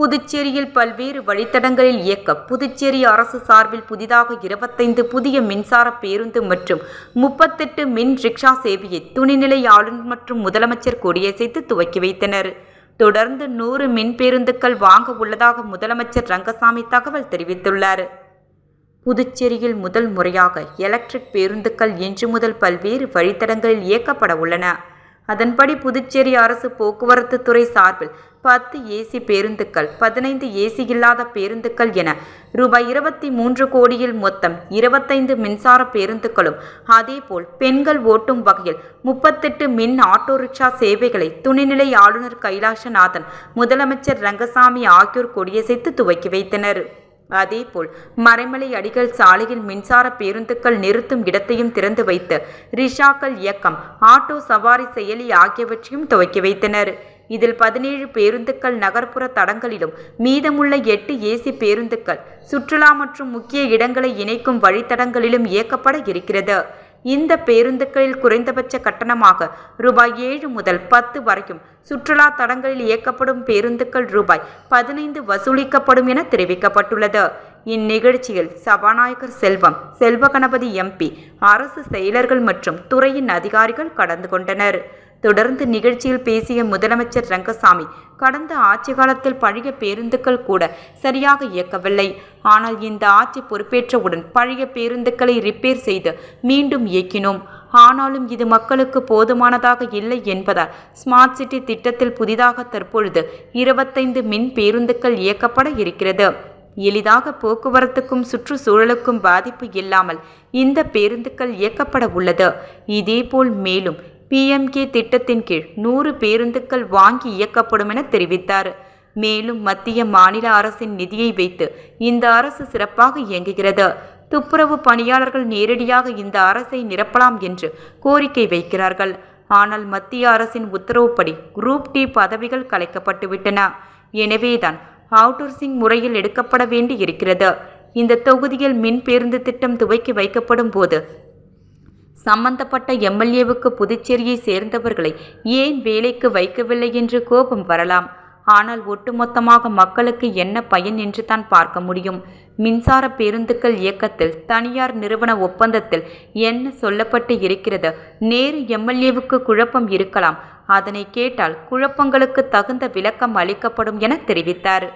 புதுச்சேரியில் பல்வேறு வழித்தடங்களில் இயக்க புதுச்சேரி அரசு சார்பில் புதிதாக 25 புதிய மின்சார பேருந்து மற்றும் 38 மின் ரிக்ஷா சேவையை துணைநிலை ஆளுநர் மற்றும் முதலமைச்சர் கொடியசைத்து துவக்கி வைத்தனர். தொடர்ந்து 100 மின் பேருந்துகள் வாங்க உள்ளதாக முதலமைச்சர் ரங்கசாமி தகவல் தெரிவித்துள்ளார். புதுச்சேரியில் முதல் முறையாக எலக்ட்ரிக் பேருந்துகள் இன்று முதல் பல்வேறு வழித்தடங்களில் இயக்கப்பட உள்ளன. அதன்படி புதுச்சேரி அரசு போக்குவரத்து துறை சார்பில் 10 ஏசி பேருந்துகள், 15 ஏசி இல்லாத பேருந்துகள் என ரூபாய் 23 கோடியில் மொத்தம் 25 மின்சார பேருந்துகளும், அதேபோல் பெண்கள் ஓட்டும் வகையில் 38 மின் ஆட்டோ ரிக்ஷா சேவைகளை துணைநிலை ஆளுநர் கைலாசநாதன், முதலமைச்சர் ரங்கசாமி ஆகியோர் கொடியசைத்து துவக்கி வைத்தனர். அதேபோல் மறைமலை அடிகள் சாலையில் மின்சார பேருந்துகள் நிறுத்தும் இடத்தையும் திறந்து வைத்து ரிக்ஷாக்கள் இயக்கம், ஆட்டோ சவாரி செயலி ஆகியவற்றையும் துவக்கி வைத்தனர். இதில் 17 பேருந்துகள் நகர்ப்புற தடங்களிலும், மீதமுள்ள 8 ஏசி பேருந்துகள் சுற்றுலா மற்றும் முக்கிய இடங்களை இணைக்கும் வழித்தடங்களிலும் இயக்கப்பட இருக்கிறது. இந்த பேருந்துகளில் குறைந்தபட்ச கட்டணமாக ரூபாய் 7 முதல் 10 வரைக்கும், சுற்றுலா தடங்களில் இயக்கப்படும் பேருந்துகள் ரூபாய் 15 வசூலிக்கப்படும் என தெரிவிக்கப்பட்டுள்ளது. இந்நிகழ்ச்சியில் சபாநாயகர் செல்வகணபதி எம்பி, அரசு செயலர்கள் மற்றும் துறையின் அதிகாரிகள் கலந்து கொண்டனர். தொடர்ந்து நிகழ்ச்சியில் பேசிய முதலமைச்சர் ரங்கசாமி, கடந்த ஆட்சி காலத்தில் பழைய பேருந்துகள் கூட சரியாக இயக்கவில்லை. ஆனால் இந்த ஆட்சி பொறுப்பேற்றவுடன் பழைய பேருந்துகளை ரிப்பேர் செய்து மீண்டும் இயக்கினோம். ஆனாலும் இது மக்களுக்கு போதுமானதாக இல்லை என்பதால் ஸ்மார்ட் சிட்டி திட்டத்தில் புதிதாக தற்பொழுது 25 மின் பேருந்துகள் இயக்கப்பட இருக்கிறது. எளிதாக போக்குவரத்துக்கும் சுற்றுச்சூழலுக்கும் பாதிப்பு இல்லாமல் இந்த பேருந்துகள் இயக்கப்பட உள்ளது. இதேபோல் மேலும் PMK திட்டத்தின் கீழ் 100 பேருந்துகள் வாங்கி இயக்கப்படும் என தெரிவித்தார். மேலும் மத்திய மாநில அரசின் நிதியை வைத்து இந்த அரசு சிறப்பாக இயங்குகிறது. துப்புரவு பணியாளர்கள் நேரடியாக இந்த அரசை நிரப்பலாம் என்று கோரிக்கை வைக்கிறார்கள். ஆனால் மத்திய அரசின் உத்தரவுப்படி குரூப் டி பதவிகள் கலைக்கப்பட்டுவிட்டன. எனவேதான் அவுட்சோர்சிங் முறையில் எடுக்கப்பட வேண்டி இருக்கிறது. இந்த தொகுதியில் மின் பேருந்து திட்டம் துவக்கி வைக்கப்படும் போது சம்பந்தப்பட்ட MLAவுக்கு புதுச்சேரியை சேர்ந்தவர்களை ஏன் வேலைக்கு வைக்கவில்லை என்று கோபம் வரலாம். ஆனால் ஒட்டுமொத்தமாக மக்களுக்கு என்ன பயன் என்று தான் பார்க்க முடியும். மின்சார பேருந்துகள் இயக்கத்தில் தனியார் நிறுவன ஒப்பந்தத்தில் என்ன சொல்லப்பட்டு இருக்கிறது? நேரு MLAவுக்கு குழப்பம் இருக்கலாம். அதனை கேட்டால் குழப்பங்களுக்கு தகுந்த விளக்கம் அளிக்கப்படும் என தெரிவித்தார்.